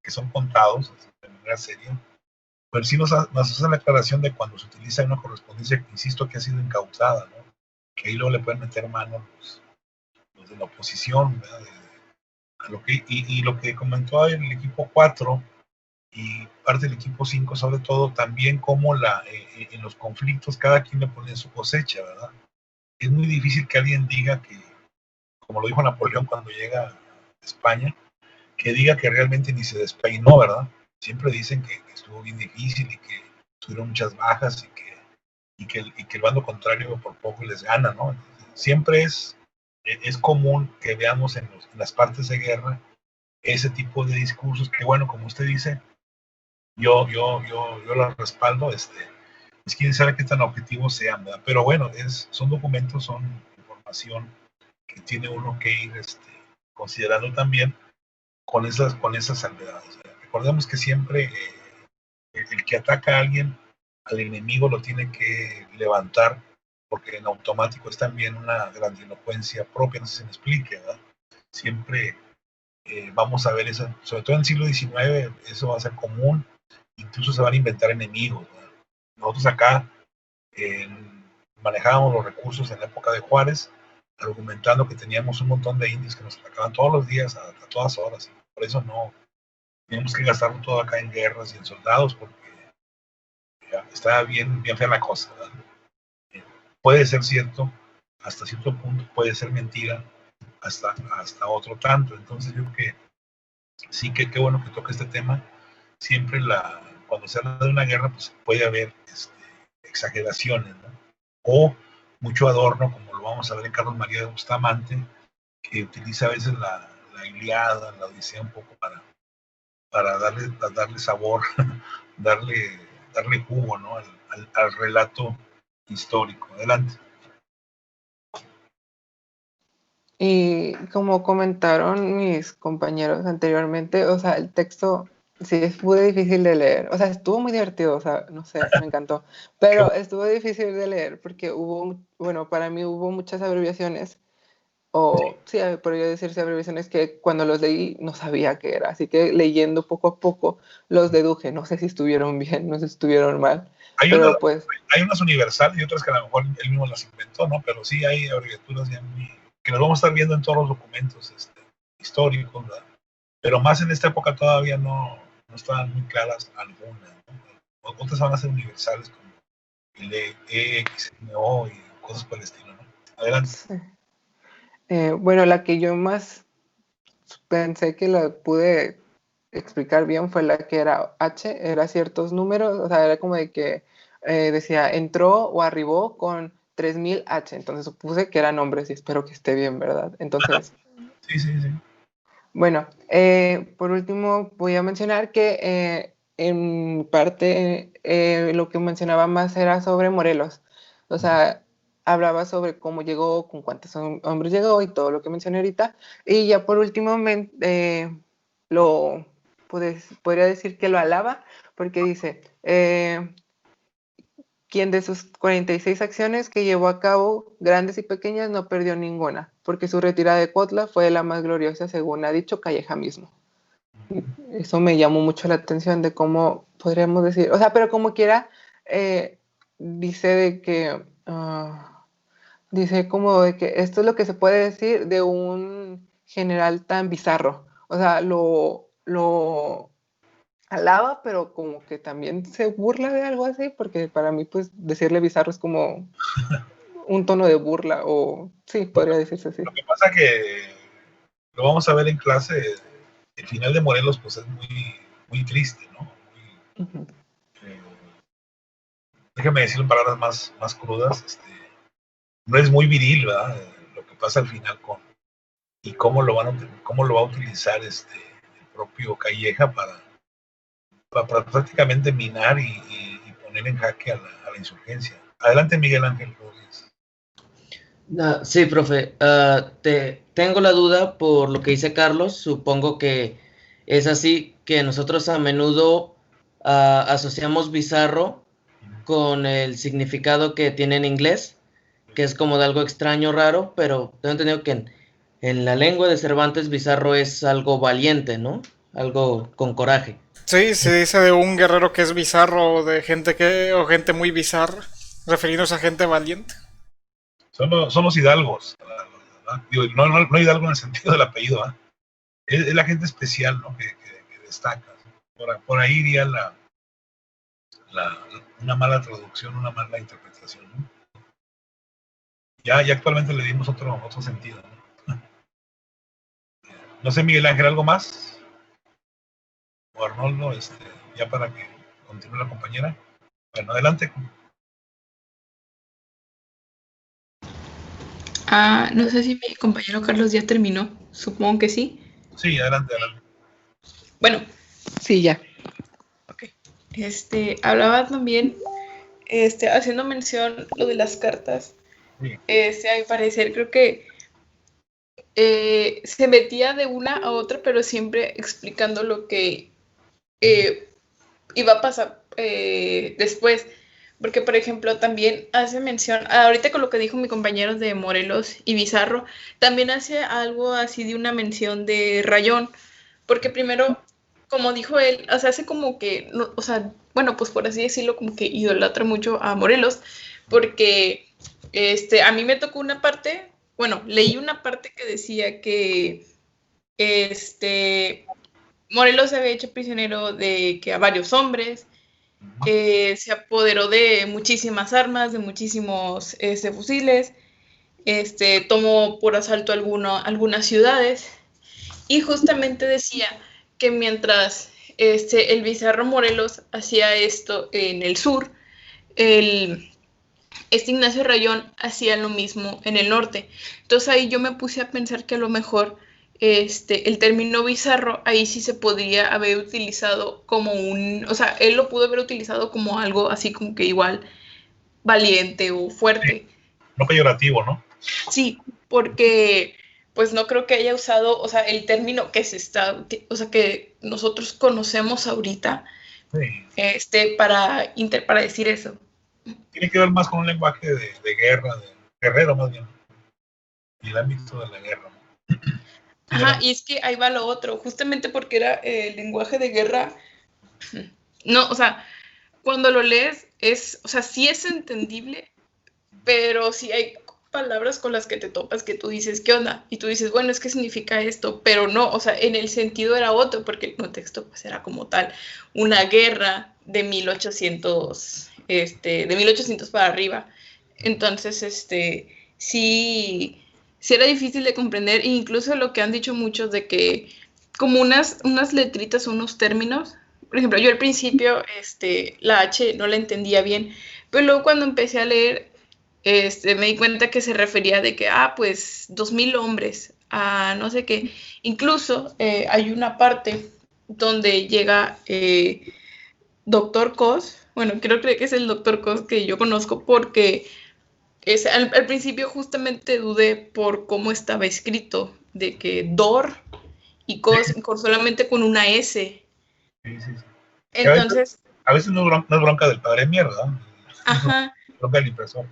que son contados de manera seria, pero sí nos hacen la aclaración de cuando se utiliza una correspondencia, que insisto que ha sido incautada, ¿no? Que ahí luego le pueden meter mano los de la oposición, ¿verdad? Y lo que comentó el equipo 4 y parte del equipo 5, sobre todo, también como en los conflictos cada quien le pone su cosecha, ¿verdad? Es muy difícil que alguien diga que, como lo dijo Napoleón cuando llega a España, que diga que realmente ni se despeinó, ¿verdad? Siempre dicen que estuvo bien difícil y que tuvieron muchas bajas y que el bando contrario por poco les gana, ¿no? Siempre es común que veamos en las partes de guerra ese tipo de discursos que, bueno, como usted dice, yo los respaldo, es quién sabe qué tan objetivos sean, ¿verdad? Pero bueno, son documentos, son información que tiene uno que ir considerando también con esas salvedades. Recordemos que siempre el que ataca a alguien, al enemigo lo tiene que levantar, porque en automático es también una grandilocuencia propia, no sé si me explique, ¿verdad? Siempre vamos a ver eso, sobre todo en el siglo XIX, eso va a ser común, incluso se van a inventar enemigos, ¿verdad? Nosotros acá manejábamos los recursos en la época de Juárez, argumentando que teníamos un montón de indios que nos atacaban todos los días, a todas horas, y por eso no teníamos que gastarlo todo acá en guerras y en soldados, porque está bien fea la cosa, ¿verdad? Puede ser cierto, hasta cierto punto puede ser mentira, hasta otro tanto. Entonces yo creo que sí, que qué bueno que toque este tema. Siempre cuando se habla de una guerra, pues puede haber exageraciones, ¿no? O mucho adorno, como lo vamos a ver en Carlos María de Bustamante, que utiliza a veces la Ilíada, la Odisea un poco para darle sabor, darle jugo, ¿no? al relato histórico. Adelante. Y como comentaron mis compañeros anteriormente, o sea, el texto sí fue difícil de leer. O sea, estuvo muy divertido, o sea, no sé, me encantó. Pero estuvo difícil de leer porque para mí hubo muchas abreviaciones, o sí, podría decirse abreviaciones que cuando los leí no sabía qué era. Así que leyendo poco a poco los deduje. No sé si estuvieron bien, no sé si estuvieron mal. Pero pues... Hay unas universales y otras que a lo mejor él mismo las inventó, ¿no? Pero sí hay abreviaturas ya que nos vamos a estar viendo en todos los documentos históricos, ¿verdad? Pero más en esta época todavía no estaban muy claras algunas, ¿no? Otras van a ser universales como el EXNO y cosas por el estilo, ¿no? Adelante. Sí. Bueno, la que yo más pensé que la pude explicar bien fue la que era H, era ciertos números, o sea, era como de que decía entró o arribó con 3000 H, entonces supuse que eran nombres y espero que esté bien, ¿verdad? Entonces... Sí. Bueno, por último voy a mencionar que en parte lo que mencionaba más era sobre Morelos, o sea, hablaba sobre cómo llegó, con cuántos hombres llegó y todo lo que mencioné ahorita, y ya por último podría decir que lo alaba, porque dice, quien de sus 46 acciones que llevó a cabo, grandes y pequeñas, no perdió ninguna, porque su retirada de Cuautla fue la más gloriosa, según ha dicho Calleja mismo. Eso me llamó mucho la atención de cómo podríamos decir, o sea, pero como quiera, dice de que, dice como de que esto es lo que se puede decir de un general tan bizarro, o sea, lo alaba, pero como que también se burla de algo así, porque para mí, pues, decirle bizarro es como un tono de burla, o sí, podría decirse así. Lo que pasa que lo vamos a ver en clase, el final de Morelos, pues es muy triste, ¿no? Déjame decirlo en palabras más crudas, no es muy viril, ¿verdad? Lo que pasa al final y cómo lo va a utilizar el propio Calleja para prácticamente minar y poner en jaque a la insurgencia. Adelante, Miguel Ángel Rodríguez. Sí, profe. Tengo la duda por lo que dice Carlos. Supongo que es así, que nosotros a menudo asociamos bizarro con el significado que tiene en inglés, que es como de algo extraño, raro, pero tengo entendido que en la lengua de Cervantes bizarro es algo valiente, ¿no? Algo con coraje. Sí, se dice de un guerrero que es bizarro o de gente muy bizarra, refiriéndose a gente valiente. Son los hidalgos, ¿verdad? Digo, no hidalgo en el sentido del apellido, ¿verdad? Es la gente especial, ¿no? que destaca. Por ahí iría una mala traducción, una mala interpretación, ¿no? Ya actualmente le dimos otro sentido, ¿no? No sé, Miguel Ángel, ¿algo más? O Arnoldo, ya para que continúe la compañera. Bueno, adelante. No sé si mi compañero Carlos ya terminó. Supongo que sí. Sí, adelante. Bueno. Sí, ya. Ok. Hablaba también, haciendo mención lo de las cartas. Sí. A mi parecer, creo que se metía de una a otra, pero siempre explicando lo que iba a pasar después. Porque, por ejemplo, también hace mención, ahorita con lo que dijo mi compañero de Morelos y Bizarro, también hace algo así de una mención de Rayón, porque primero, como dijo él, o sea, hace como que, no, o sea, bueno, pues por así decirlo, como que idolatra mucho a Morelos, porque a mí me tocó una parte, bueno, leí una parte que decía que Morelos se había hecho prisionero de que a varios hombres, se apoderó de muchísimas armas, de muchísimos fusiles, tomó por asalto algunas ciudades, y justamente decía que mientras el Bizarro Morelos hacía esto en el sur, Ignacio Rayón hacía lo mismo en el norte. Entonces ahí yo me puse a pensar que a lo mejor el término bizarro ahí sí se podría haber utilizado como o sea, él lo pudo haber utilizado como algo así como que igual valiente o fuerte. Sí. No peyorativo, ¿no? Sí, porque pues no creo que haya usado, o sea, el término que o sea, que nosotros conocemos ahorita, sí. para decir eso. Tiene que ver más con un lenguaje de guerra, de guerrero más bien, y el ámbito de la guerra, ¿no? Ajá, y es que ahí va lo otro, justamente porque era el lenguaje de guerra. No, o sea, cuando lo lees o sea, sí es entendible, pero sí hay palabras con las que te topas que tú dices, ¿qué onda? Y tú dices, bueno, es que significa esto, pero no, o sea, en el sentido era otro, porque el contexto pues era como tal, una guerra de 1800, de 1800 para arriba. Entonces, sí era difícil de comprender, e incluso lo que han dicho muchos de que como unas letritas, unos términos, por ejemplo, yo al principio, la H no la entendía bien, pero luego cuando empecé a leer, me di cuenta que se refería de que, pues 2000 hombres, no sé qué. Incluso hay una parte donde llega Doctor Cos, bueno, creo que es el Doctor Cos que yo conozco porque al principio justamente dudé por cómo estaba escrito, de que Dor y Cos solamente con una S. Sí. Entonces, a veces no es bronca del padre Mier, ¿verdad? Ajá. Bronca del impresor.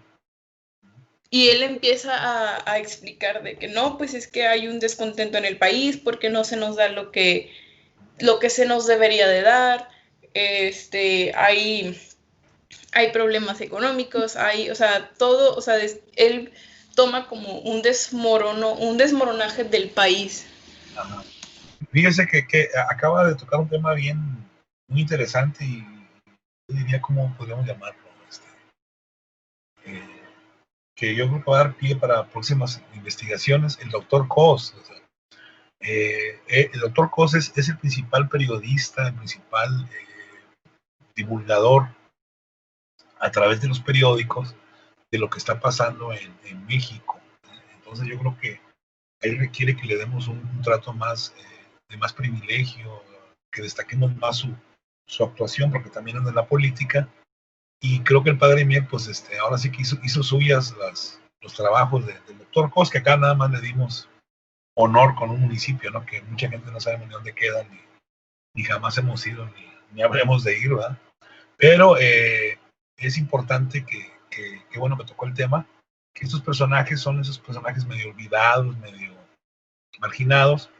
Y él empieza a explicar de que no, pues es que hay un descontento en el país porque no se nos da lo que se nos debería de dar, hay problemas económicos, o sea, todo, o sea, él toma como un desmoronaje del país. Ajá. Fíjese que acaba de tocar un tema muy interesante y yo diría cómo podríamos llamarlo, que yo creo que va a dar pie para próximas investigaciones, el doctor Cos. O sea, el doctor Cos es el principal periodista, el principal divulgador a través de los periódicos de lo que está pasando en México. Entonces yo creo que ahí requiere que le demos un trato más de más privilegio, que destaquemos más su actuación, porque también anda en la política. Y creo que el padre Mier, pues ahora sí que hizo suyas los trabajos del doctor Cos, que acá nada más le dimos honor con un municipio, ¿no? Que mucha gente no sabe ni dónde queda, ni jamás hemos ido, ni habremos de ir, ¿verdad? Pero es importante que bueno que tocó el tema, que estos personajes son esos personajes medio olvidados, medio marginados,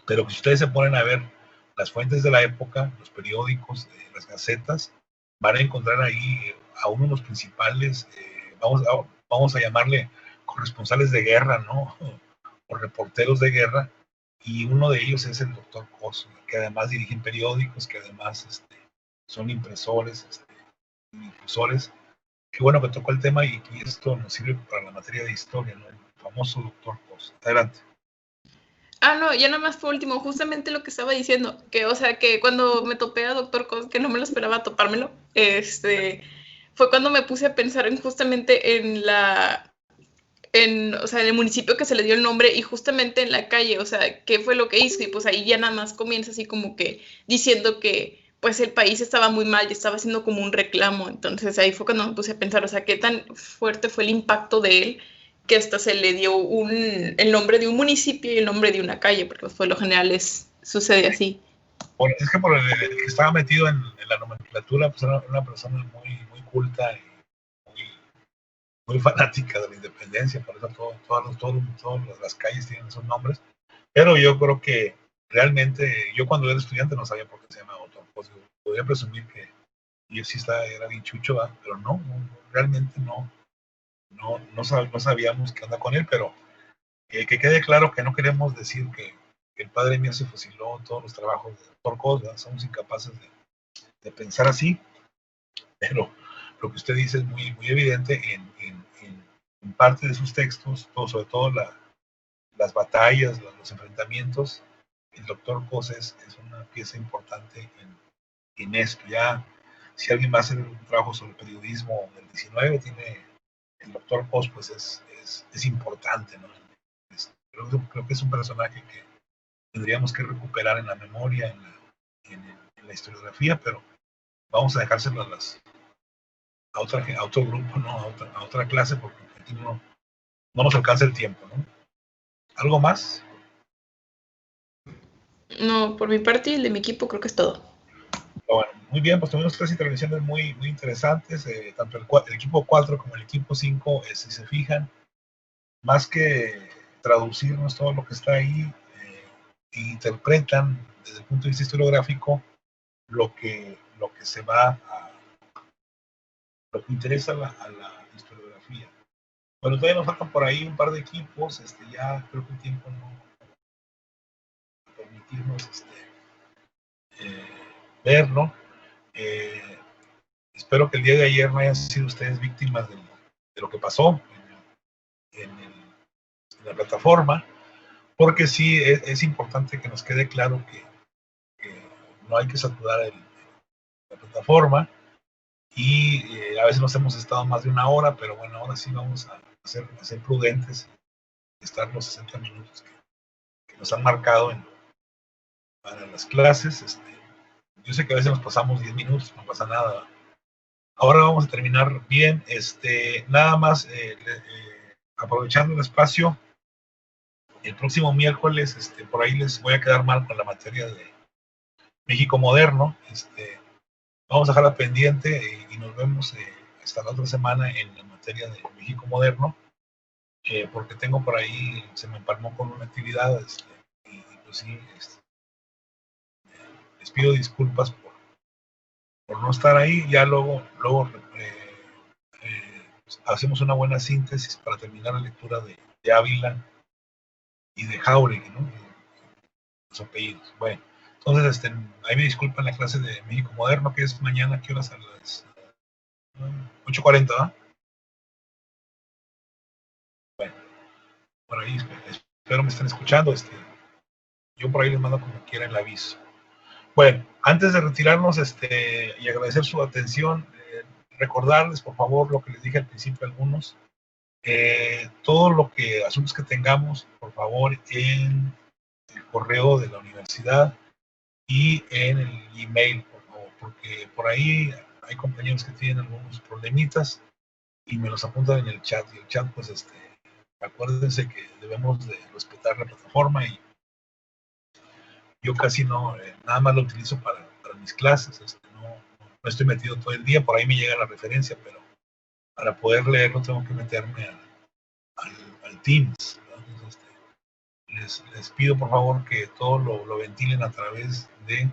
pero que si ustedes se ponen a ver las fuentes de la época, los periódicos, las gacetas, van a encontrar ahí a uno de los principales, vamos a llamarle corresponsales de guerra, ¿no? O reporteros de guerra, y uno de ellos es el doctor Cos, que además dirigen periódicos, que además son impresores, impulsores. Qué bueno que tocó el tema y esto nos sirve para la materia de historia, ¿no? El famoso doctor Cos. Adelante. No, ya nada más por último, justamente lo que estaba diciendo, que o sea, que cuando me topé a Doctor Cos, que no me lo esperaba topármelo, fue cuando me puse a pensar justamente en o sea, en el municipio que se le dio el nombre y justamente en la calle, o sea, ¿qué fue lo que hizo? Y pues ahí ya nada más comienza así como que diciendo que pues el país estaba muy mal y estaba haciendo como un reclamo. Entonces ahí fue cuando me puse a pensar, o sea, qué tan fuerte fue el impacto de él que hasta se le dio el nombre de un municipio y el nombre de una calle, porque pues, por lo general sucede así. Es que por el que estaba metido en la nomenclatura, pues era una persona muy culta y muy fanática de la independencia, por eso todas las calles tienen esos nombres. Pero yo creo que realmente, yo cuando era estudiante no sabía por qué se llamaba Otón Cos. Podría presumir que yo sí era bien chucho, ¿verdad? Pero no, realmente no sabíamos qué onda con él, pero que quede claro que no queremos decir que el padre mío se fusiló todos los trabajos de Otón Cos, ¿verdad? Somos incapaces de pensar así, pero lo que usted dice es muy evidente en parte de sus textos, sobre todo las batallas, los enfrentamientos. El doctor Cos es una pieza importante en esto. Ya, si alguien va a hacer un trabajo sobre periodismo del 19, tiene el doctor Cos, pues es importante, ¿no? Creo que es un personaje que tendríamos que recuperar en la memoria, en la historiografía, pero vamos a dejárselo a otro grupo, ¿no? A otra clase, porque aquí no nos alcanza el tiempo, ¿no? ¿Algo más? No, por mi parte y el de mi equipo creo que es todo. Bueno, muy bien, pues tuvimos 3 intervenciones muy interesantes, tanto el equipo 4 como el equipo 5, si se fijan, más que traducirnos todo lo que está ahí, interpretan desde el punto de vista historiográfico lo que se va a lo que interesa a la historiografía. Bueno, todavía nos faltan por ahí un par de equipos, ya creo que el tiempo no va a permitirnos verlo. Espero que el día de ayer no hayan sido ustedes víctimas de lo que pasó en la plataforma, porque sí es importante que nos quede claro que no hay que saturar la plataforma, y a veces nos hemos estado más de una hora, pero bueno, ahora sí vamos a ser prudentes y estar los 60 minutos que nos han marcado para las clases. Yo sé que a veces nos pasamos 10 minutos, no pasa nada. Ahora vamos a terminar bien. Nada más, aprovechando el espacio, el próximo miércoles, por ahí les voy a quedar mal con la materia de México moderno. Vamos a dejarla pendiente y nos vemos hasta la otra semana en la materia de México moderno, porque tengo por ahí, se me empalmó con una actividad, y pues sí, les pido disculpas por no estar ahí. Ya luego pues hacemos una buena síntesis para terminar la lectura de Ávila y de Jáuregui, ¿no? Los apellidos. Bueno, entonces ahí me disculpan la clase de México moderno, que es mañana. ¿Qué horas? A las 8:40, ¿verdad? Bueno, por ahí espero me estén escuchando. Yo por ahí les mando como quiera el aviso. Bueno, antes de retirarnos y agradecer su atención, recordarles por favor lo que les dije al principio a algunos, todo lo que asuntos que tengamos, por favor, en el correo de la universidad y en el email, por favor, porque por ahí hay compañeros que tienen algunos problemitas y me los apuntan en el chat, y el chat, pues acuérdense que debemos de respetar la plataforma, y yo casi nada más lo utilizo para mis clases. No estoy metido todo el día, por ahí me llega la referencia, pero para poder leerlo tengo que meterme al Teams. Entonces, les pido por favor que todo lo ventilen a través de,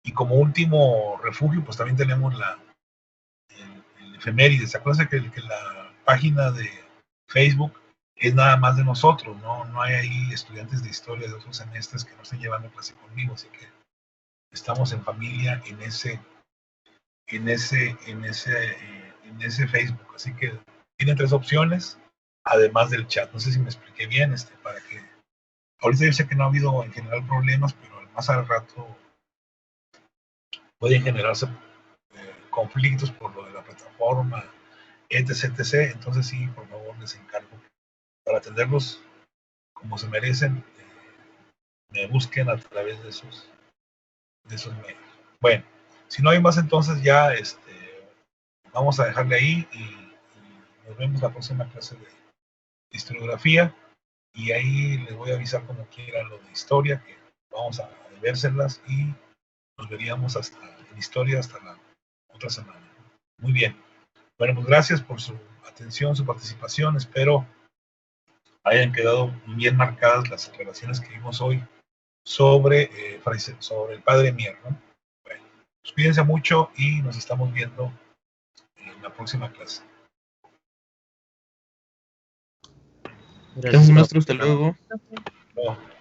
y como último refugio, pues también tenemos el efemérides. Acuérdense que la página de Facebook es nada más de nosotros, no hay ahí estudiantes de historia de otros semestres que no estén llevando clase conmigo, así que estamos en familia en ese Facebook. Así que tienen 3 opciones, además del chat. No sé si me expliqué bien, para que ahorita yo sé que no ha habido en general problemas, pero más al rato pueden generarse conflictos por lo de la plataforma, etc. Entonces sí, por favor, les encargo para atenderlos como se merecen, me busquen a través de esos medios. Bueno, si no hay más, entonces ya vamos a dejarle ahí y nos vemos la próxima clase de historiografía, y ahí les voy a avisar como quieran lo de historia, que vamos a vérselas y nos veríamos en historia hasta la otra semana. Muy bien. Bueno, pues gracias por su atención, su participación. Espero hayan quedado bien marcadas las aclaraciones que vimos hoy sobre el padre Mier, ¿no? Bueno, pues cuídense mucho y nos estamos viendo en la próxima clase. Gracias, maestro. Hasta luego. No.